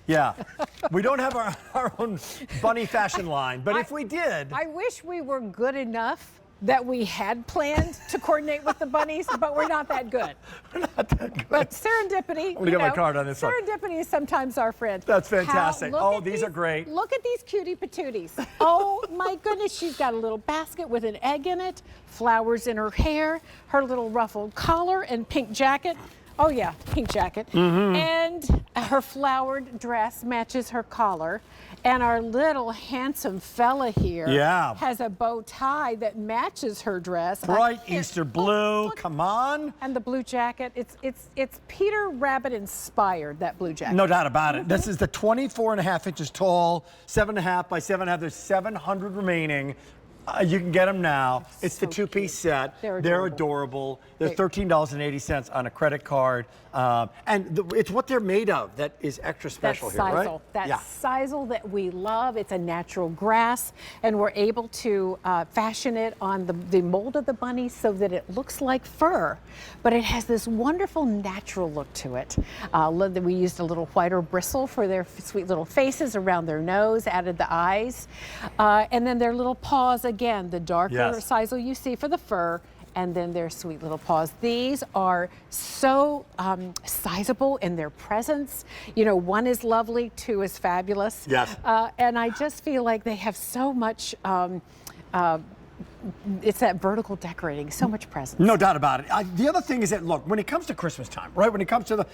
Yeah. We don't have our own bunny fashion line, but if we did. I wish we were good enough that we had planned to coordinate with the bunnies, but we're not that good. We're not that good. But serendipity. I'm going to get my card on this one. Serendipity is sometimes our friend. That's fantastic. These are great. Look at these cutie patooties. Oh my goodness, she's got a little basket with an egg in it, flowers in her hair, her little ruffled collar and pink jacket. Oh yeah, pink jacket. And her flowered dress matches her collar. And our little handsome fella here has a bow tie that matches her dress. Bright Easter blue, come on. And the blue jacket, it's Peter Rabbit inspired, that blue jacket. No doubt about it. This is the 24.5 inches tall, 7.5 by 7.5. There's 700 remaining. You can get them now. It's the two-piece set. They're adorable. They're $13.80 on a credit card. And it's what they're made of that is extra special here, right? That sisal that we love. It's a natural grass, and we're able to fashion it on the mold of the bunny so that it looks like fur, but it has this wonderful natural look to it. We used a little whiter bristle for their sweet little faces around their nose, added the eyes, and then their little paws. Again, the darker sisal you see for the fur, and then their sweet little paws. These are so sizable in their presence. You know, one is lovely, two is fabulous. Yes. And I just feel like they have so much, it's that vertical decorating, so much presence. No doubt about it. The other thing is that, look, when it comes to Christmas time, right? When it comes to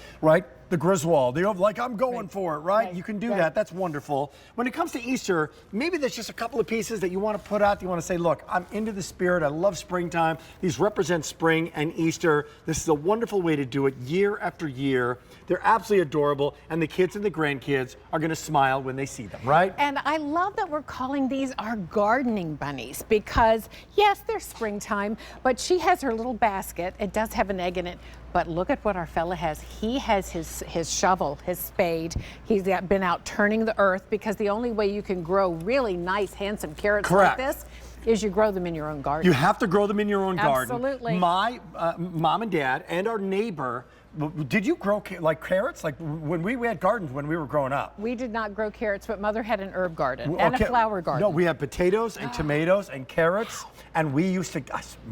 the Griswold, like, I'm going for it, right? You can do that. That's wonderful. When it comes to Easter, maybe there's just a couple of pieces that you want to put out. You want to say, look, I'm into the spirit. I love springtime. These represent spring and Easter. This is a wonderful way to do it year after year. They're absolutely adorable, and the kids and the grandkids are going to smile when they see them, right? And I love that we're calling these our gardening bunnies because, yes, they're springtime, but she has her little basket. It does have an egg in it. But look at what our fella has. He has his shovel, his spade. He's been out turning the earth because the only way you can grow really nice, handsome carrots like this is you grow them in your own garden. You have to grow them in your own garden. Absolutely. My mom and dad and our neighbor, did you grow like carrots? Like when we had gardens when we were growing up? We did not grow carrots, but Mother had an herb garden and a flower garden. No, we had potatoes and tomatoes and carrots. And we used to,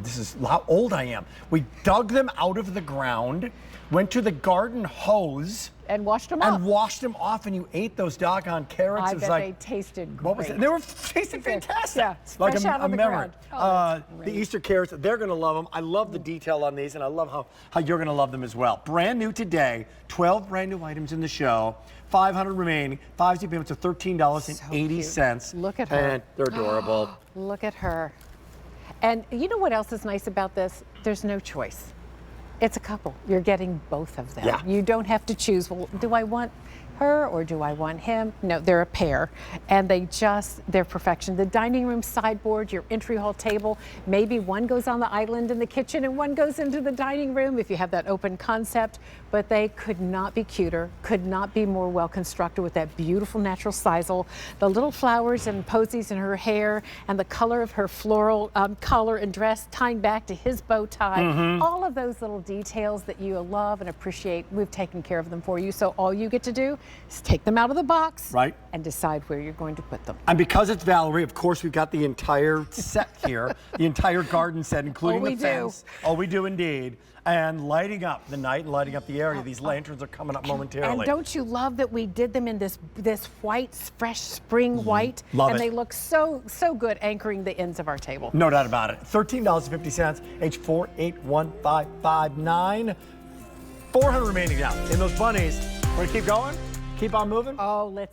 this is how old I am. We dug them out of the ground, went to the garden hose. And washed them off. And washed them off, and you ate those doggone carrots. I bet they tasted great. What was it? They were tasting fantastic. Yeah, like fresh out of the memory. ground. The Easter carrots, they're going to love them. I love the detail on these, and I love how you're going to love them as well. Brand new today, 12 brand new items in the show, 500 remaining, 5 payments of $13.80. So look at her. And they're adorable. Look at her. And you know what else is nice about this? There's no choice. It's a couple. You're getting both of them. Yeah. You don't have to choose, well, do I want her or do I want him? No, they're a pair, and they're perfection. The dining room sideboard, your entry hall table, maybe one goes on the island in the kitchen and one goes into the dining room if you have that open concept, but they could not be cuter, could not be more well constructed with that beautiful natural sisal, the little flowers and posies in her hair, and the color of her floral collar and dress tying back to his bow tie. All of those little details that you love and appreciate, we've taken care of them for you, so all you get to do is take them out of the box and decide where you're going to put them. And because it's Valerie, of course, we've got the entire set here, the entire garden set, including the fence. Oh, we do indeed. And lighting up the night and lighting up the area. These lanterns are coming up momentarily. And don't you love that we did them in this white, fresh spring white? Love and it. They look so good anchoring the ends of our table. No doubt about it. $13.50, H481559. 400 remaining now. In those bunnies, we're going to keep going? Keep on moving? Oh, let's